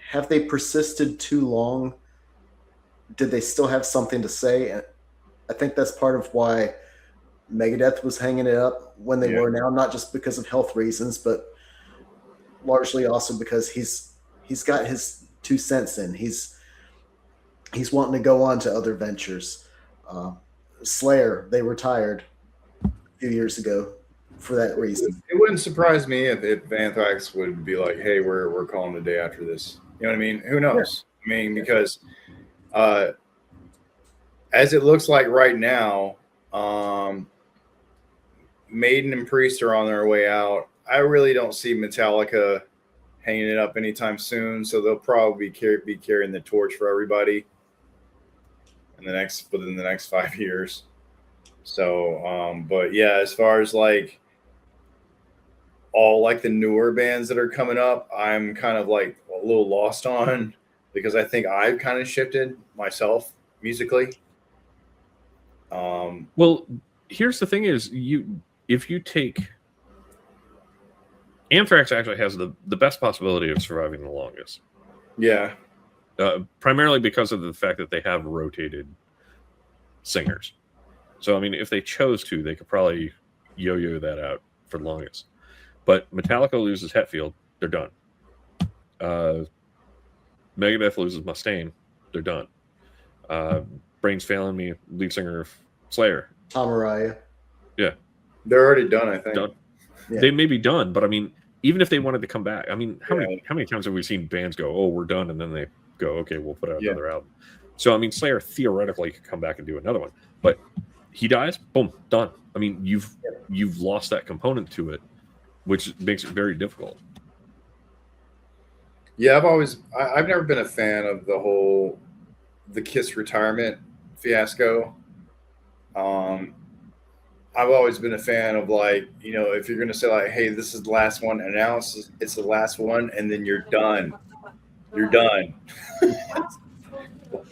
have they persisted too long? Did they still have something to say? And I think that's part of why Megadeth was hanging it up when they were now, not just because of health reasons, but largely also because he's got his 2 cents in. He's wanting to go on to other ventures. Slayer, they retired a few years ago for that reason. It wouldn't surprise me if Anthrax would be like, "Hey, we're calling the day after this." You know what I mean? Who knows? Yeah. I mean, because as it looks like right now, Maiden and Priest are on their way out. I really don't see Metallica hanging it up anytime soon, so they'll probably be carrying the torch for everybody within the next 5 years. So, but yeah, as far as like all like the newer bands that are coming up, I'm kind of like a little lost on because I think I've kind of shifted myself musically. Well, here's the thing: is if you take Anthrax, actually has the best possibility of surviving the longest. Yeah. Primarily because of the fact that they have rotated singers. So, I mean, if they chose to, they could probably yo-yo that out for the longest. But Metallica loses Hetfield, they're done. Megadeth loses Mustaine, they're done. Brain's failing me, lead singer of Slayer. Tom Araya. Yeah. They're already done, I think. Done. Yeah. They may be done, but I mean, even if they wanted to come back, I mean, how many times have we seen bands go, "Oh, we're done," and then they go, "Okay, we'll put out another album." So I mean, Slayer theoretically could come back and do another one, but he dies, boom, done. I mean, you've lost that component to it, which makes it very difficult. Yeah, I've never been a fan of the Kiss retirement fiasco. I've always been a fan of like, you know, if you're going to say like, hey, this is the last one, announce it's the last one, and then you're done. You're done.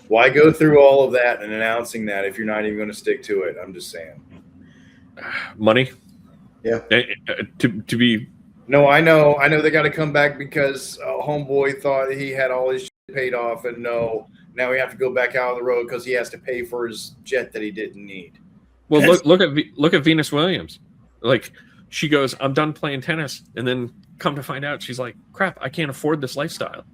Why go through all of that and announcing that if you're not even going to stick to it? I'm just saying. Money. Yeah. To be. No, I know they got to come back because homeboy thought he had all his shit paid off, and now we have to go back out on the road because he has to pay for his jet that he didn't need. Well, look at Venus Williams. Like, she goes, "I'm done playing tennis," and then come to find out, she's like, "Crap, I can't afford this lifestyle.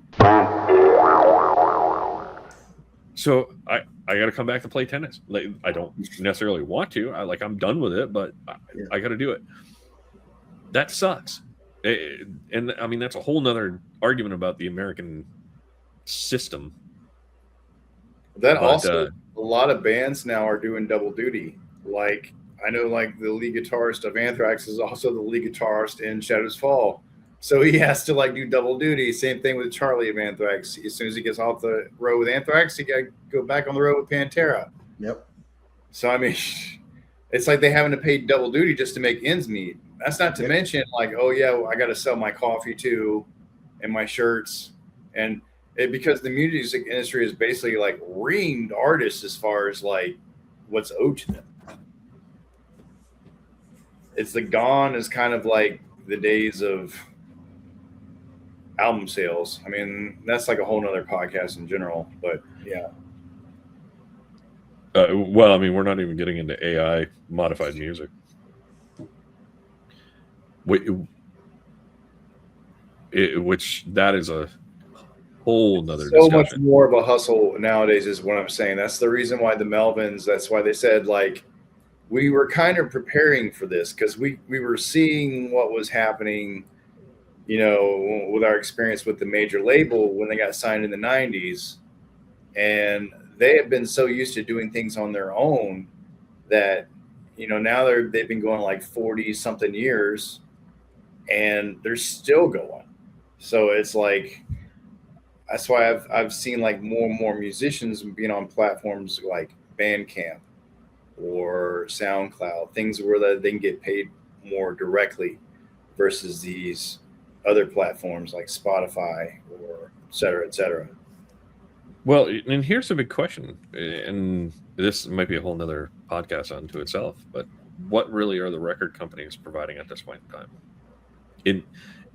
So I got to come back to play tennis. Like, I don't necessarily want to. I'm done with it, but I got to do it." That sucks. And I mean, that's a whole nother argument about the American system. Also, a lot of bands now are doing double duty. Like, I know, like, the lead guitarist of Anthrax is also the lead guitarist in Shadows Fall. So he has to, like, do double duty. Same thing with Charlie of Anthrax. As soon as he gets off the road with Anthrax, he got to go back on the road with Pantera. Yep. So, I mean, it's like they having to pay double duty just to make ends meet. That's not to mention, like, oh, yeah, well, I got to sell my coffee, too, and my shirts. And because the music industry is basically, like, reamed artists as far as, like, what's owed to them. It's gone is kind of like the days of album sales. I mean, that's like a whole nother podcast in general, but yeah. Well, I mean, we're not even getting into AI modified music. Which that is a whole nother discussion. So much more of a hustle nowadays is what I'm saying. That's the reason why the Melvins, that's why they said, like, we were kind of preparing for this because we were seeing what was happening, you know, with our experience with the major label when they got signed in the 90s. And they have been so used to doing things on their own that, you know, now they've been going like 40 something years and they're still going. So it's like, that's why I've seen like more and more musicians being on platforms like Bandcamp or SoundCloud, things where they can get paid more directly versus these other platforms like Spotify or et cetera, et cetera. Well, and here's a big question, and this might be a whole nother podcast unto itself, but what really are the record companies providing at this point in time?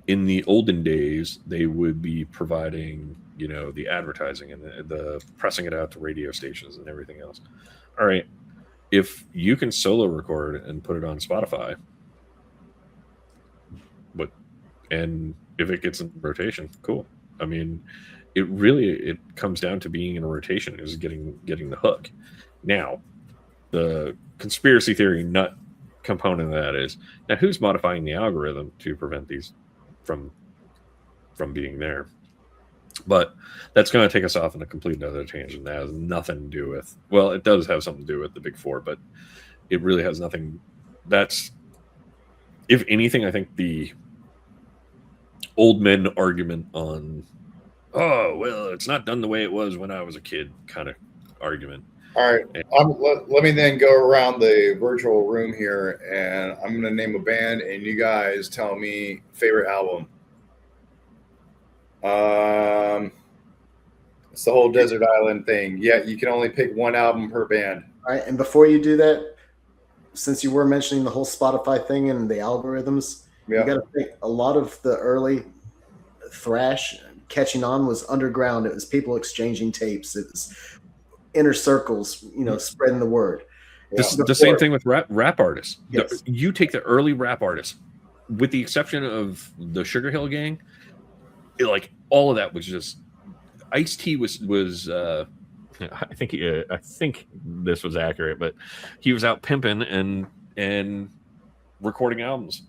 in the olden days, they would be providing, the advertising and the pressing it out to radio stations and everything else. All right. If you can solo record and put it on Spotify, and if it gets in rotation, cool. I mean, it comes down to being in a rotation, is getting the hook. Now, the conspiracy theory nut component of that is, now who's modifying the algorithm to prevent these from being there? But that's going to take us off in a complete other tangent. That has nothing to do with, well, it does have something to do with the Big Four, but it really has nothing. That's, if anything, I think the old men argument on, oh, well, it's not done the way it was when I was a kid kind of argument. All right. Let me then go around the virtual room here, and I'm going to name a band, and you guys tell me favorite album. It's the whole Desert Island thing. Yeah, you can only pick one album per band. All right. And before you do that, since you were mentioning the whole Spotify thing and the algorithms, you got to think a lot of the early thrash catching on was underground. It was people exchanging tapes. It was inner circles, spreading the word. The same thing with rap artists. Yes. You take the early rap artists, with the exception of the Sugar Hill Gang, like all of that was just, Ice-T was I think this was accurate, but he was out pimping and recording albums.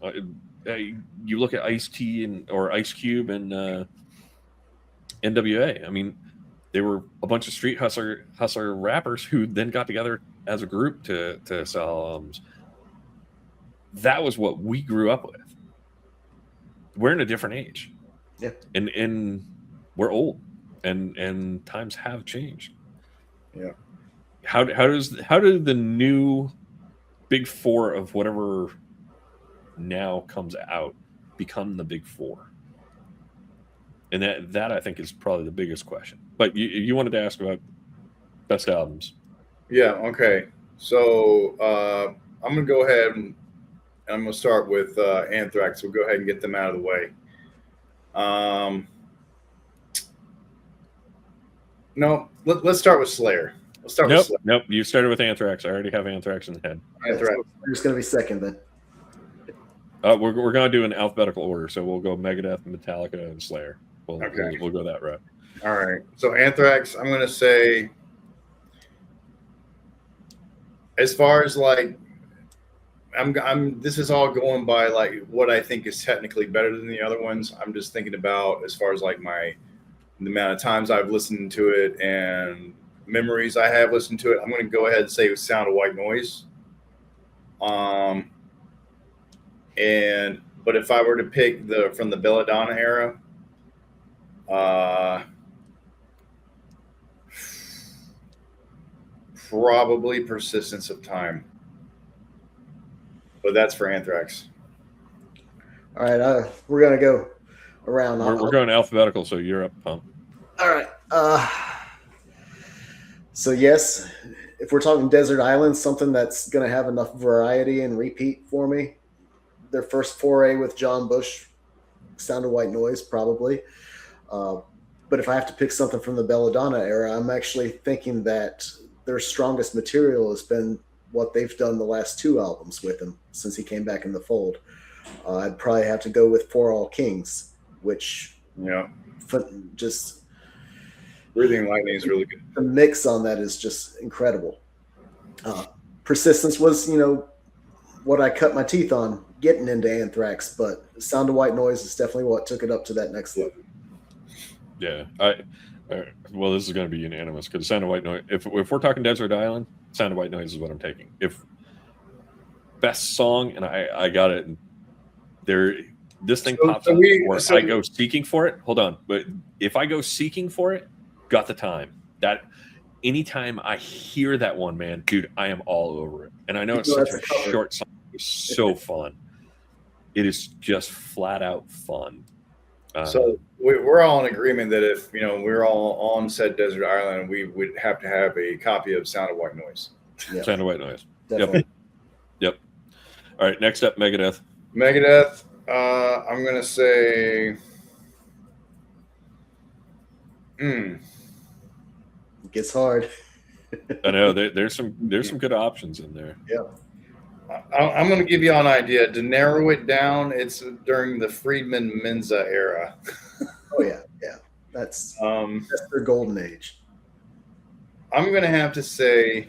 You look at Ice-T or Ice Cube and NWA. I mean, they were a bunch of street hustler rappers who then got together as a group to sell albums. That was what we grew up with. We're in a different age. Yeah. And we're old, and times have changed. Yeah. How do the new Big Four of whatever now comes out become the Big Four? And that I think is probably the biggest question. But you wanted to ask about best albums. Yeah. Okay. So I'm gonna go ahead and I'm gonna start with Anthrax. We'll go ahead and get them out of the way. No, let's start with Slayer. Let's start with Slayer. Nope. You started with Anthrax. I already have Anthrax in the head. Anthrax. We're just going to be second then. We're going to do an alphabetical order, so we'll go Megadeth, Metallica, and Slayer. We'll go that route. All right. So Anthrax, I'm going to say, as far as like, this is all going by like what I think is technically better than the other ones. I'm just thinking about as far as like the amount of times I've listened to it and memories I have listened to it. I'm going to go ahead and say Sound of White Noise. But if I were to pick from the Belladonna era, probably Persistence of Time. But that's for Anthrax. All right, we're gonna go around. We're going alphabetical, so you're up, Pump. All right. So yes, if we're talking Desert Island, something that's gonna have enough variety and repeat for me. Their first foray with John Bush, Sound of White Noise, probably. But if I have to pick something from the Belladonna era, I'm actually thinking that their strongest material has been what they've done the last two albums with him since he came back in the fold. I'd probably have to go with For All Kings, which just Breathing Lightning is really good. The mix on that is just incredible. Persistence was, what I cut my teeth on getting into Anthrax, but Sound of White Noise is definitely what took it up to that next level. Yeah, well, this is going to be unanimous because Sound of White Noise. If we're talking Desert Island, Sound of White Noise is what I'm taking. If best song, and I got it. This thing pops up. I go seeking for it. Hold on, but if I go seeking for it, Got the Time. That anytime I hear that one, man, dude, I am all over it. And I know it's such a short song. It's so fun. It is just flat out fun. So we're all in agreement that if we're all on said desert island, we would have to have a copy of Sound of White Noise. Yep. Sound of White Noise. Definitely. Yep. All right. Next up, Megadeth. Megadeth. I'm gonna say. It gets hard. I know there's some good options in there. Yeah. I'm going to give you an idea. To narrow it down, it's during the Friedman Menza era. Oh yeah, yeah. That's their golden age. I'm going to have to say.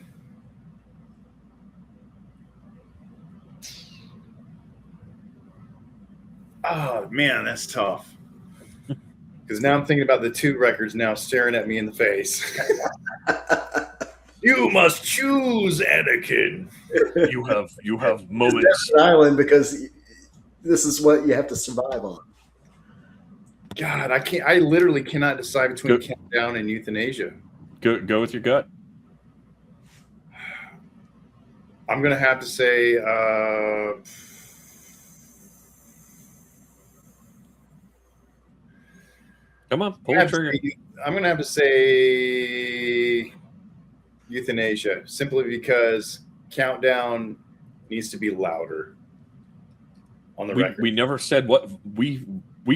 Oh man, that's tough. Because now I'm thinking about the two records now staring at me in the face. You must choose, Anakin. You have moments. Desert Island, because this is what you have to survive on. God, I literally cannot decide between Countdown and Euthanasia. Go with your gut. I'm gonna have to say. Come on, pull the trigger. I'm gonna have to say Euthanasia, simply because Countdown needs to be louder on the record. We never said what we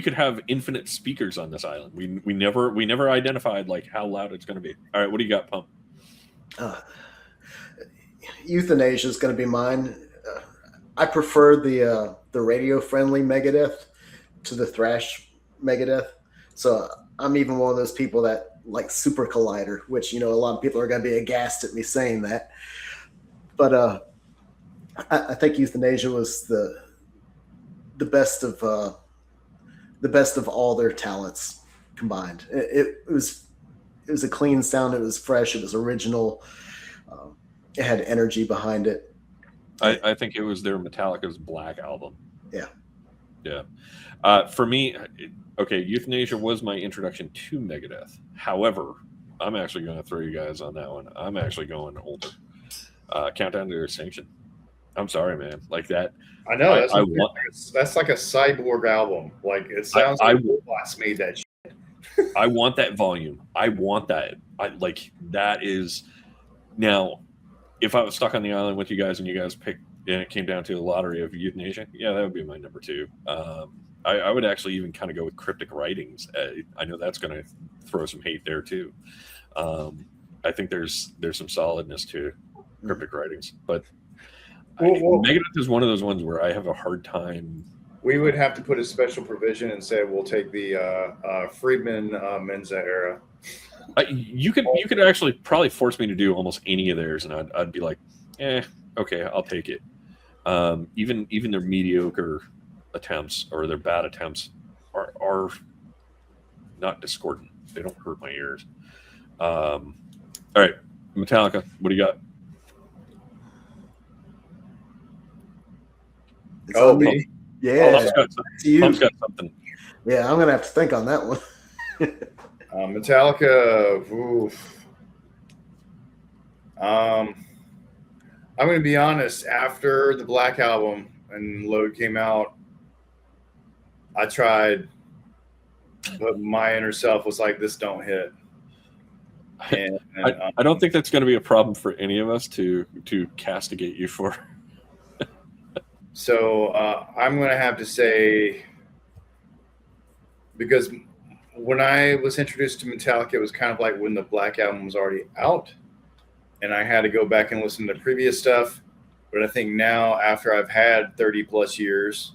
could have infinite speakers on this island. We never identified like how loud it's going to be. All right, what do you got, Pump? Euthanasia is going to be mine. I prefer the radio friendly Megadeth to the thrash Megadeth. So I'm even one of those people that like Super Collider, which, a lot of people are going to be aghast at me saying that. But I think Euthanasia was the best of all their talents combined. It was a clean sound. It was fresh. It was original. It had energy behind it. I think it was their Metallica's Black album. Yeah. Yeah. For me, okay, Euthanasia was my introduction to Megadeth. However, I'm actually going to throw you guys on that one. I'm actually going older. Countdown to Extinction. I'm sorry, man. Like that. I know. That's like a cyborg album. Like, it sounds like robots made that shit. I want that volume. I want that. That is. Now, if I was stuck on the island with you guys and you guys picked, and it came down to the lottery of Euthanasia, yeah, that would be my number 2. I would actually even kind of go with Cryptic Writings. I know that's going to throw some hate there too. I think there's some solidness to Cryptic Writings, but Megadeth is one of those ones where I have a hard time. We would have to put a special provision and say we'll take the Friedman Menza era. You could actually probably force me to do almost any of theirs, and I'd be like, okay, I'll take it. Even their mediocre attempts or their bad attempts are not discordant. They don't hurt my ears. All right, Metallica, what do you got? Me? Yeah. Pump's got something. Yeah, I'm gonna have to think on that one. Metallica. Oof. I'm going to be honest. After the Black Album and Load came out, I tried, but my inner self was like, "This don't hit." And I don't think that's going to be a problem for any of us to castigate you for. So I'm going to have to say, because when I was introduced to Metallica, it was kind of like when the Black Album was already out, and I had to go back and listen to previous stuff. But I think now, after I've had 30 plus years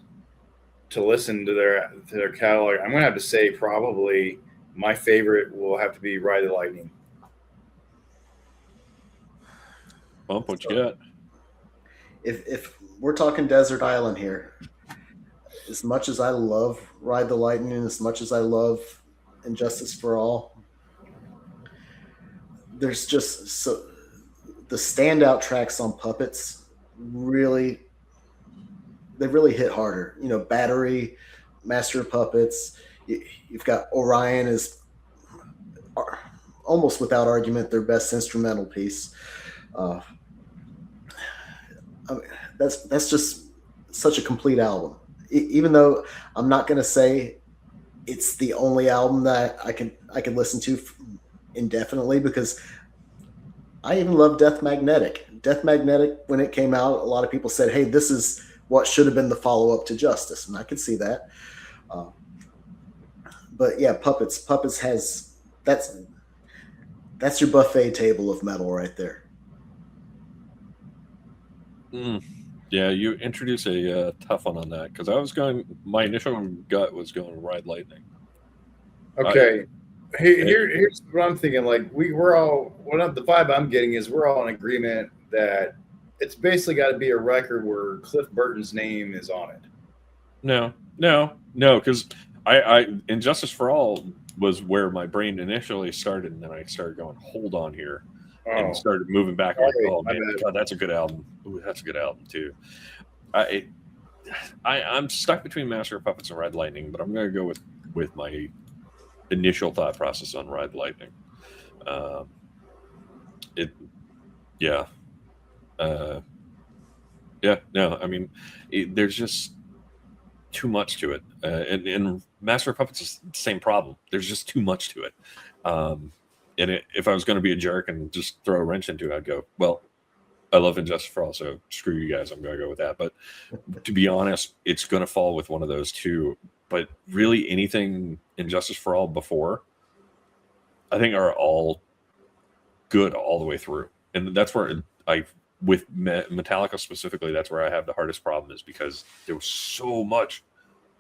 to listen to their catalog, I'm going to have to say probably my favorite will have to be Ride the Lightning. Bump, what you got? If we're talking Desert Island here, as much as I love Ride the Lightning and as much as I love Injustice for All, there's just the standout tracks on Puppets really hit harder. Battery, Master of Puppets. You've got Orion is almost without argument their best instrumental piece. That's just such a complete album. Even though I'm not going to say it's the only album that I can listen to indefinitely, because I even love Death Magnetic. Death Magnetic, when it came out, a lot of people said, "Hey, this is what should have been the follow up to Justice, and I could see that. But yeah, Puppets has that's your buffet table of metal right there. Yeah, you introduce a tough one on that, because my initial gut was going Ride Lightning. Okay. Here's what I'm thinking. Like the vibe I'm getting is we're all in agreement that it's basically got to be a record where Cliff Burton's name is on it. No, because I Injustice for All was where my brain initially started, and then I started going, hold on here, and started moving back. Oh man, God, that's a good album. Ooh, that's a good album too. I'm stuck between Master of Puppets and Ride Lightning, but I'm going to go with my initial thought process on Ride Lightning. There's just too much to it, and Master of Puppets is the same problem. There's just too much to it, if I was going to be a jerk and just throw a wrench into it, I'd go, well, I love Injustice for All, so screw you guys, I'm going to go with that. But to be honest, it's going to fall with one of those two. But really, anything Injustice for All before, I think, are all good all the way through. And that's where with Metallica specifically, that's where I have the hardest problem, is because there was so much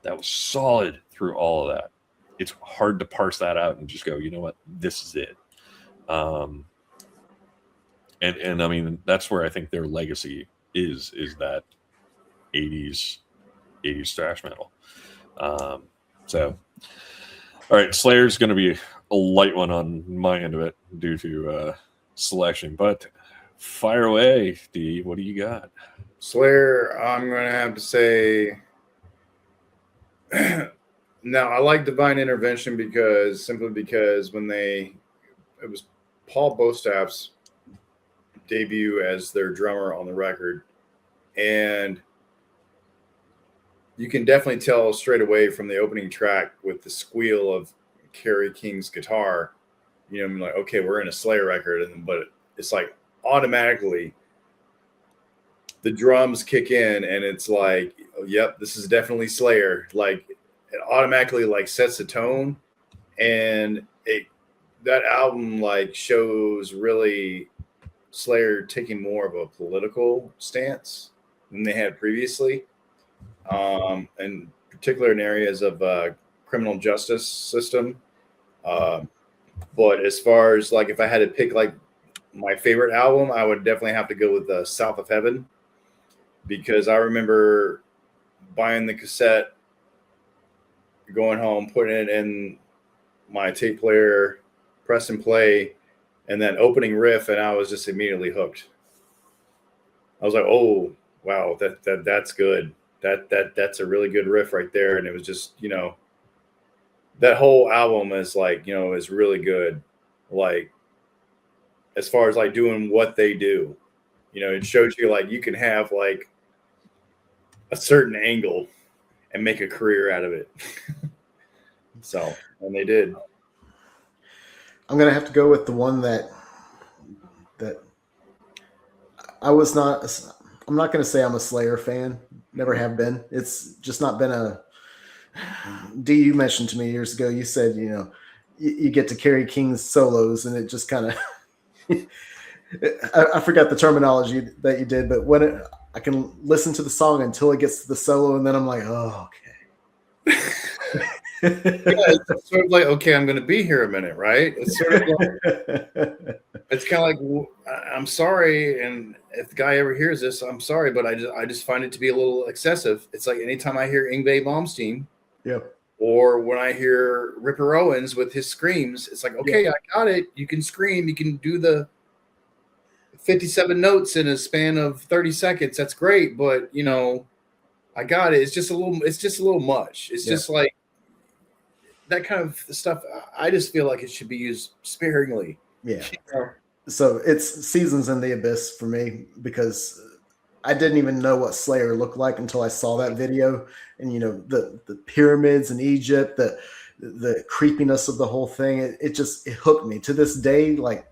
that was solid through all of that. It's hard to parse that out and just go, you know what, this is it. And I mean, that's where I think their legacy is that 80s thrash metal. So, all right, Slayer's going to be a light one on my end of it due to selection, but fire away, D. What do you got? Slayer, I'm going to have to say, now I like Divine Intervention simply because when it was Paul Bostaff's debut as their drummer on the record, and you can definitely tell straight away from the opening track with the squeal of Kerry King's guitar, I'm like, okay, we're in a Slayer record, but it's like automatically the drums kick in and it's like, yep, this is definitely Slayer. Like it automatically like sets the tone, and that album like shows really Slayer taking more of a political stance than they had previously, in particular in areas of criminal justice system. But as far as like, if I had to pick like my favorite album, I would definitely have to go with South of Heaven, because I remember buying the cassette, going home, putting it in my tape player, press and play, and then opening riff, and I was just immediately hooked. I was like, "Oh, wow, that's good. That's a really good riff right there." And it was just, that whole album is like, is really good. Like, as far as like doing what they do, it shows you like you can have like a certain angle and make a career out of it. So, and they did. I'm going to have to go with the one that I'm not going to say I'm a Slayer fan. Never have been. It's just not been a, D, you mentioned to me years ago, you said, you get to Kerry King's solos and it just kind of, I forgot the terminology that you did, but when I can listen to the song until it gets to the solo, and then I'm like, oh, okay. It's sort of like, okay, I'm going to be here a minute, right? It's sort of like, it's kind of like, I'm sorry, and if the guy ever hears this, I'm sorry, but I just find it to be a little excessive. It's like anytime I hear Yngwie Malmsteen, or when I hear Ripper Owens with his screams, it's like, okay, I got it. You can scream, you can do the 57 notes in a span of 30 seconds. That's great, but I got it. It's just a little much. It's just like that kind of stuff. I just feel like it should be used sparingly. Yeah. So it's Seasons in the Abyss for me, because I didn't even know what Slayer looked like until I saw that video, and the pyramids in Egypt, the creepiness of the whole thing. It hooked me to this day. Like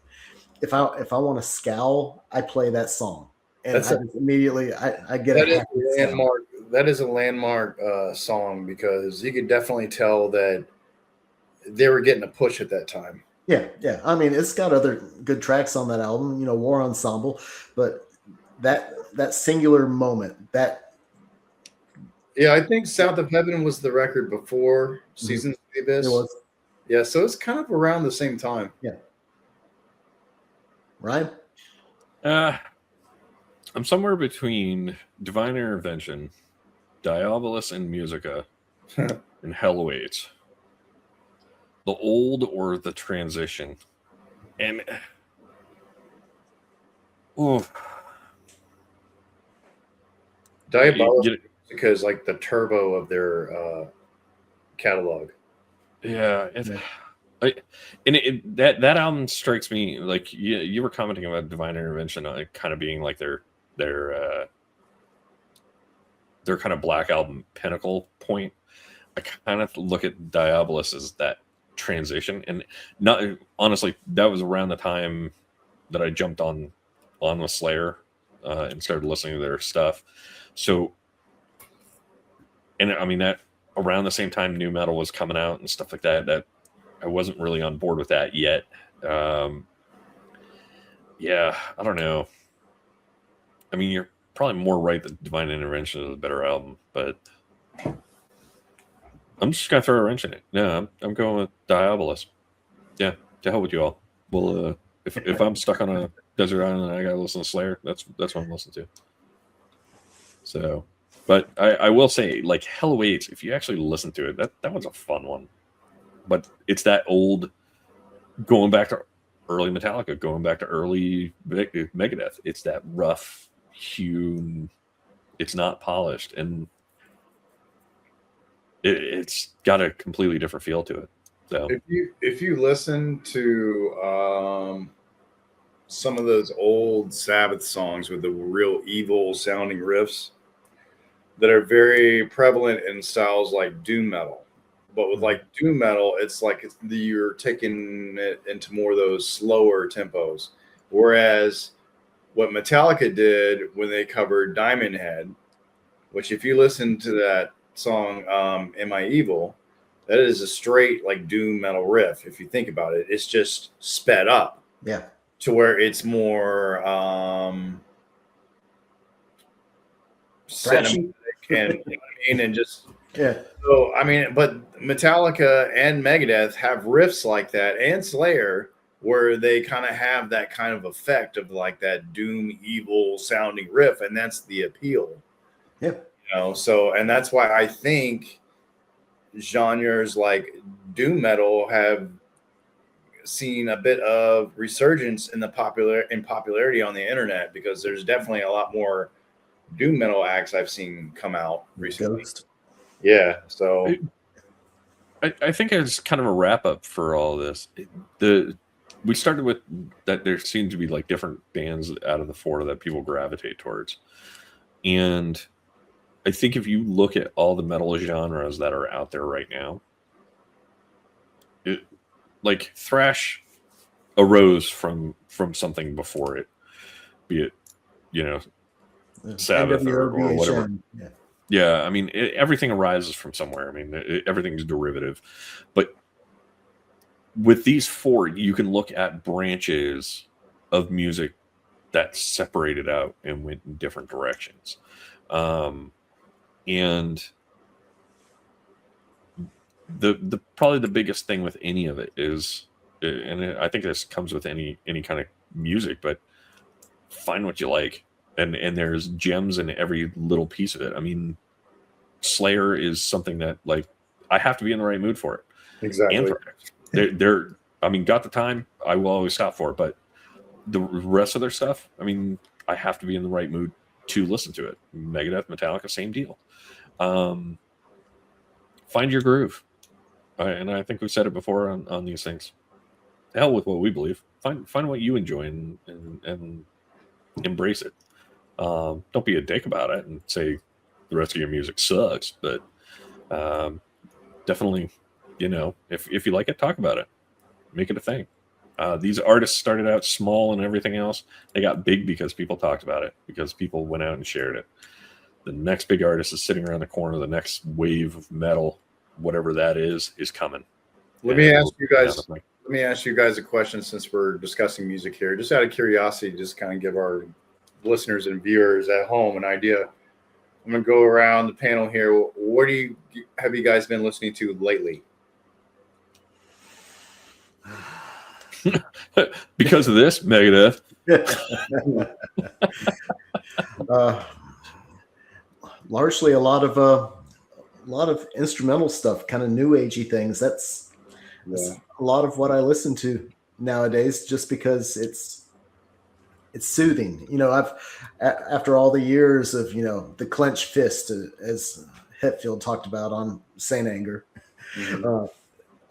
if I want to scowl, I play that song, and immediately I get that is the landmark that is a landmark song because you could definitely tell that they were getting a push at that time. Yeah. I mean, it's got other good tracks on that album, War Ensemble, but that singular moment, that Yeah, I think South of Heaven was the record before Seasons of the Abyss. It was. Yeah, so it's kind of around the same time. Yeah. Ryan? I'm somewhere between Divine Intervention, Diabolus and Musica, and Hell Awaits. The old or the transition. And Diabolus because like the turbo of their catalog. Yeah, that album strikes me like you were commenting about Divine Intervention, kind of being like their kind of Black Album pinnacle point. I kind of look at Diabolus as that transition, and not honestly, that was around the time that I jumped on the Slayer and started listening to their stuff. So, and I mean that around the same time new metal was coming out and stuff like that. That I wasn't really on board with that yet. Yeah, I don't know. I mean, you're probably more right that Divine Intervention is a better album, but I'm just gonna throw a wrench in it. No, I'm going with Diabolus. Yeah, to hell with you all. Well, if I'm stuck on a desert island and I gotta listen to Slayer, that's what I'm listening to. So, but I will say, like Hell Awaits, if you actually listen to it, that one's a fun one. But it's that old, going back to early Metallica, going back to early Megadeth. It's that rough hewn. It's not polished, and it's got a completely different feel to it. So if you listen to some of those old Sabbath songs with the real evil sounding riffs that are very prevalent in styles like doom metal, but with like doom metal, it's like you're taking it into more of those slower tempos. Whereas what Metallica did when they covered Diamond Head, which if you listen to that song, Am I Evil, that is a straight like doom metal riff. If you think about it, it's just sped up. Yeah. To where it's more cinematic and you know what I mean, and just yeah. So I mean, but Metallica and Megadeth have riffs like that, and Slayer, where they kind of have that kind of effect of like that doom evil sounding riff, and that's the appeal. Yeah. You know, so and that's why I think genres like doom metal have seen a bit of resurgence in popularity on the internet, because there's definitely a lot more doom metal acts I've seen come out recently. Ghost. Yeah, so I think it's kind of a wrap up for all of this. We started with that there seemed to be like different bands out of the four that people gravitate towards, and I think if you look at all the metal genres that are out there right now, like thrash arose from something before it, be it Sabbath or whatever. Yeah, I mean everything arises from somewhere. I mean everything's derivative, but with these four, you can look at branches of music that separated out and went in different directions, and the probably the biggest thing with any of it is, and I think this comes with any kind of music, but find what you like, and there's gems in every little piece of it. I mean, Slayer is something that like I have to be in the right mood for it. Exactly. Anthrax, they're I mean, got the time, I will always stop for it, but the rest of their stuff, I mean, I have to be in the right mood to listen to it. Megadeth, Metallica, same deal. Find your groove. And I think we've said it before on these things. Hell with what we believe. Find what you enjoy and embrace it. Don't be a dick about it and say the rest of your music sucks, but definitely, if you like it, talk about it. Make it a thing. These artists started out small and everything else. They got big because people talked about it, because people went out and shared it. the next big artist is sitting around the corner. The next wave of metal, whatever that is coming. Let me ask you guys a question since we're discussing music here. Just out of curiosity, just kind of give our listeners and viewers at home an idea. I'm going to go around the panel here. What have you guys been listening to lately? Because of this, Megadeth. Largely a lot of instrumental stuff, kind of new agey things. That's a lot of what I listen to nowadays, just because it's soothing. After all the years of the clenched fist, as Hetfield talked about on Saint Anger,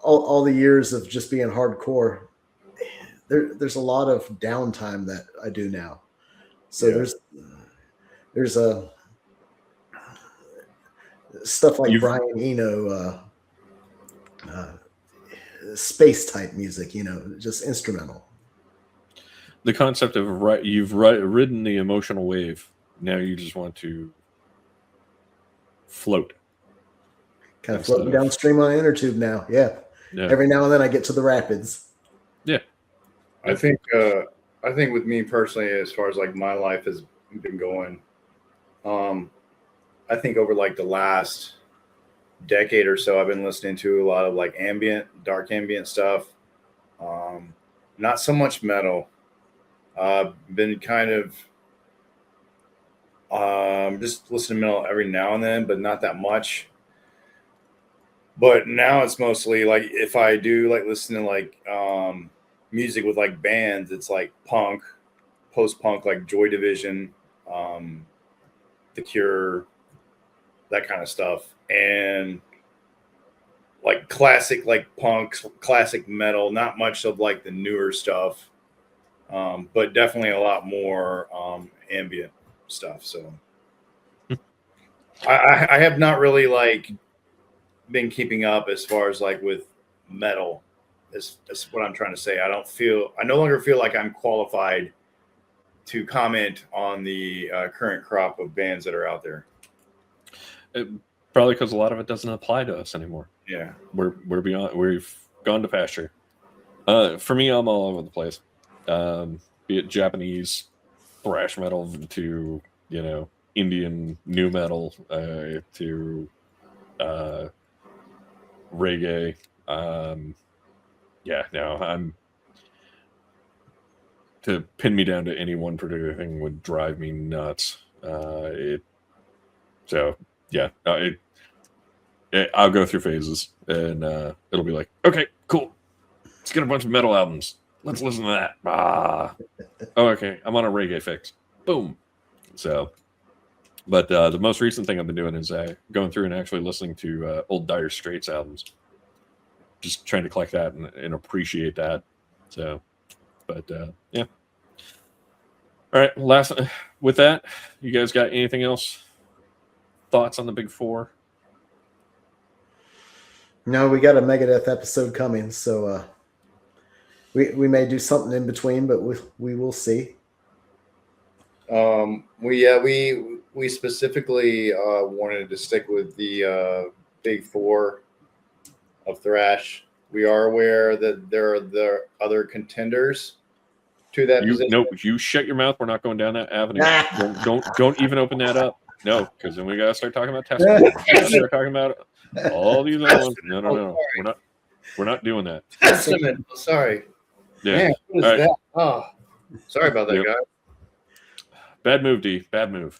all the years of just being hardcore. There's a lot of downtime that I do now. So there's a stuff like Brian Eno, space type music, just instrumental. The concept of you've ridden the emotional wave. Now you just want to float. Kind of floating downstream on an inner tube now. Yeah. Every now and then I get to the rapids. Yeah. I think with me personally, as far as like my life has been going, I think over like the last decade or so, I've been listening to a lot of like dark ambient stuff. Not so much metal. Been kind of just listening to metal every now and then, but not that much. But now it's mostly like if I do like listen to like music with like bands, it's like punk, post-punk, like Joy Division, The Cure, that kind of stuff, and like classic like punk, classic metal. Not much of like the newer stuff, but definitely a lot more ambient stuff. So I have not really like been keeping up as far as like with metal. Is what I'm trying to say. I no longer feel like I'm qualified to comment on the current crop of bands that are out there. Probably because a lot of it doesn't apply to us anymore. Yeah, we're beyond. We've gone to pasture. For me, I'm all over the place. Be it Japanese thrash metal to Indian new metal to reggae. I'm to pin me down to any one particular thing would drive me nuts. I'll go through phases, and it'll be like, okay, cool, let's get a bunch of metal albums. Let's listen to that. Okay, I'm on a reggae fix. Boom. So, but the most recent thing I've been doing is going through and actually listening to old Dire Straits albums. Just trying to collect that and appreciate that. So, but yeah. All right. With that, you guys got anything else? Thoughts on the Big Four? No, we got a Megadeth episode coming, so we may do something in between, but we will see. We specifically wanted to stick with the Big Four of thrash. We are aware that there are other contenders to that position. No, you shut your mouth. We're not going down that avenue. don't even open that up. No, because then we gotta start talking about testing. Start talking about all these other ones. No. We're not doing that. Testament. Sorry. Yeah. Man, what is that? Oh, sorry about that, guys. Bad move, D. Bad move.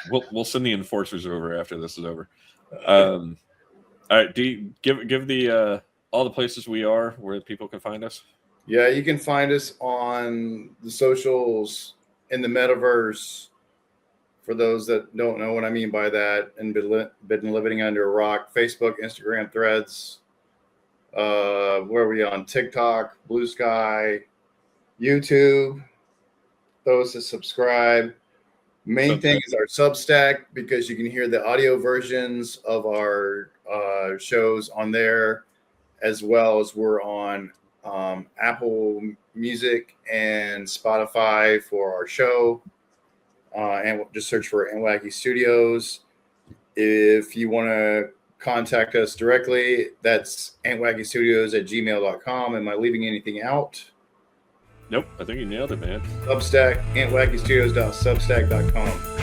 We'll send the enforcers over after this is over. All right, D. Give the all the places we are where people can find us. Yeah, you can find us on the socials in the metaverse. For those that don't know what I mean by that and been living under a rock, Facebook, Instagram, Threads. Where are we on? TikTok, Blue Sky, YouTube. Those that subscribe. Main thing is our Substack, because you can hear the audio versions of our shows on there, as well as we're on Apple Music and Spotify for our show. And just search for Antwacky Studios. If you want to contact us directly, that's antwackystudios@gmail.com. Am I leaving anything out? Nope, I think you nailed it, man. Substack, antwackystudios.substack.com.